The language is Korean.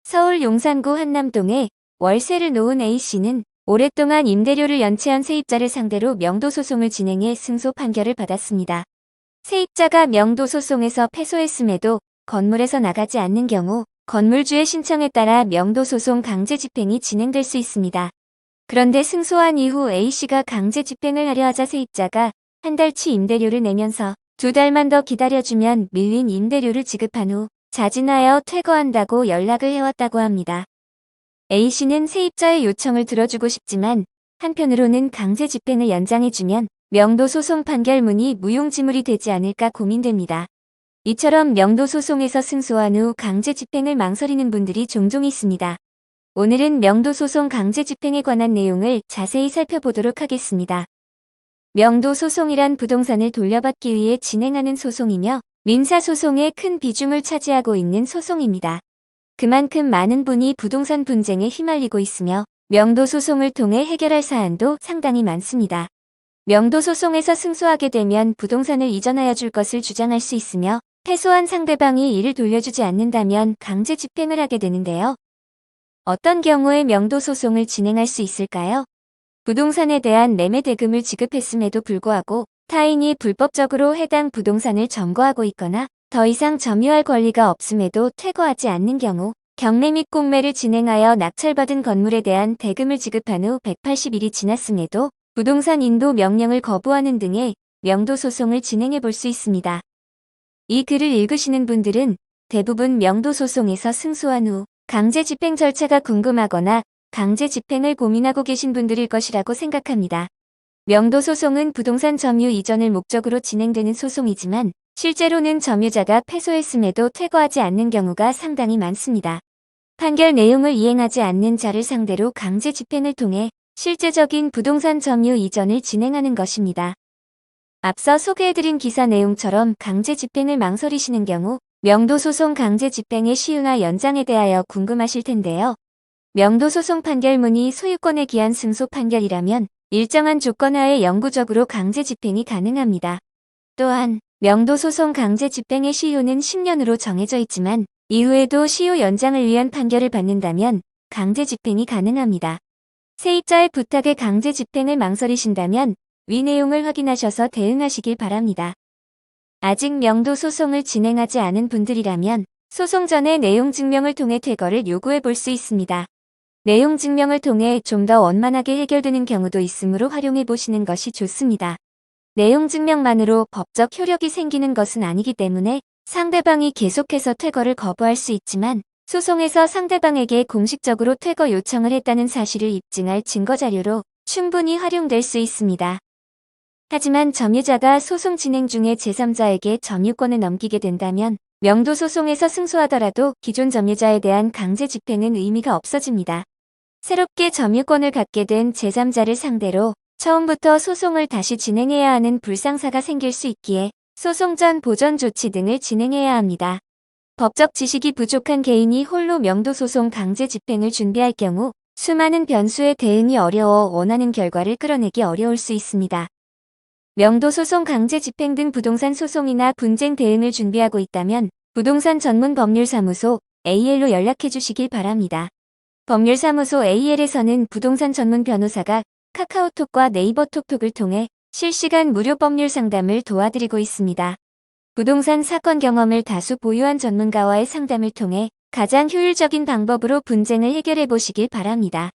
서울 용산구 한남동에 월세를 놓은 A씨는 오랫동안 임대료를 연체한 세입자를 상대로 명도소송을 진행해 승소 판결을 받았습니다. 세입자가 명도소송에서 패소했음에도 건물에서 나가지 않는 경우 건물주의 신청에 따라 명도소송 강제집행이 진행될 수 있습니다. 그런데 승소한 이후 A씨가 강제집행을 하려 하자 세입자가 한 달치 임대료를 내면서 2달만 더 기다려주면 밀린 임대료를 지급한 후 자진하여 퇴거한다고 연락을 해왔다고 합니다. A씨는 세입자의 요청을 들어주고 싶지만 한편으로는 강제집행을 연장해주면 명도소송 판결문이 무용지물이 되지 않을까 고민됩니다. 이처럼 명도소송에서 승소한 후 강제집행을 망설이는 분들이 종종 있습니다. 오늘은 명도소송 강제집행에 관한 내용을 자세히 살펴보도록 하겠습니다. 명도소송이란 부동산을 돌려받기 위해 진행하는 소송이며 민사소송에 큰 비중을 차지하고 있는 소송입니다. 그만큼 많은 분이 부동산 분쟁에 휘말리고 있으며 명도소송을 통해 해결할 사안도 상당히 많습니다. 명도소송에서 승소하게 되면 부동산을 이전하여 줄 것을 주장할 수 있으며 패소한 상대방이 이를 돌려주지 않는다면 강제 집행을 하게 되는데요. 어떤 경우에 명도소송을 진행할 수 있을까요? 부동산에 대한 매매 대금을 지급했음에도 불구하고 타인이 불법적으로 해당 부동산을 점거하고 있거나 더 이상 점유할 권리가 없음에도 퇴거하지 않는 경우, 경매 및 공매를 진행하여 낙찰받은 건물에 대한 대금을 지급한 후 180일이 지났음에도 부동산 인도 명령을 거부하는 등의 명도소송을 진행해 볼 수 있습니다. 이 글을 읽으시는 분들은 대부분 명도소송에서 승소한 후 강제 집행 절차가 궁금하거나 강제 집행을 고민하고 계신 분들일 것이라고 생각합니다. 명도소송은 부동산 점유 이전을 목적으로 진행되는 소송이지만 실제로는 점유자가 패소했음에도 퇴거하지 않는 경우가 상당히 많습니다. 판결 내용을 이행하지 않는 자를 상대로 강제 집행을 통해 실제적인 부동산 점유 이전을 진행하는 것입니다. 앞서 소개해드린 기사 내용처럼 강제 집행을 망설이시는 경우 명도소송 강제 집행의 시효나 연장에 대하여 궁금하실 텐데요. 명도소송 판결문이 소유권에 기한 승소 판결이라면 일정한 조건하에 영구적으로 강제 집행이 가능합니다. 또한 명도소송 강제 집행의 시효는 10년으로 정해져 있지만 이후에도 시효 연장을 위한 판결을 받는다면 강제 집행이 가능합니다. 세입자의 부탁에 강제 집행을 망설이신다면 위 내용을 확인하셔서 대응하시길 바랍니다. 아직 명도소송을 진행하지 않은 분들이라면 소송 전에 내용 증명을 통해 퇴거를 요구해 볼 수 있습니다. 내용 증명을 통해 좀 더 원만하게 해결되는 경우도 있으므로 활용해 보시는 것이 좋습니다. 내용 증명만으로 법적 효력이 생기는 것은 아니기 때문에 상대방이 계속해서 퇴거를 거부할 수 있지만 소송에서 상대방에게 공식적으로 퇴거 요청을 했다는 사실을 입증할 증거자료로 충분히 활용될 수 있습니다. 하지만 점유자가 소송 진행 중에 제3자에게 점유권을 넘기게 된다면 명도소송에서 승소하더라도 기존 점유자에 대한 강제 집행은 의미가 없어집니다. 새롭게 점유권을 갖게 된 제3자를 상대로 처음부터 소송을 다시 진행해야 하는 불상사가 생길 수 있기에 소송 전 보전 조치 등을 진행해야 합니다. 법적 지식이 부족한 개인이 홀로 명도소송 강제 집행을 준비할 경우 수많은 변수에 대응이 어려워 원하는 결과를 끌어내기 어려울 수 있습니다. 명도소송 강제 집행 등 부동산 소송이나 분쟁 대응을 준비하고 있다면 부동산 전문 법률사무소 AL로 연락해 주시길 바랍니다. 법률사무소 AL에서는 부동산 전문 변호사가 카카오톡과 네이버 톡톡을 통해 실시간 무료 법률 상담을 도와드리고 있습니다. 부동산 사건 경험을 다수 보유한 전문가와의 상담을 통해 가장 효율적인 방법으로 분쟁을 해결해 보시길 바랍니다.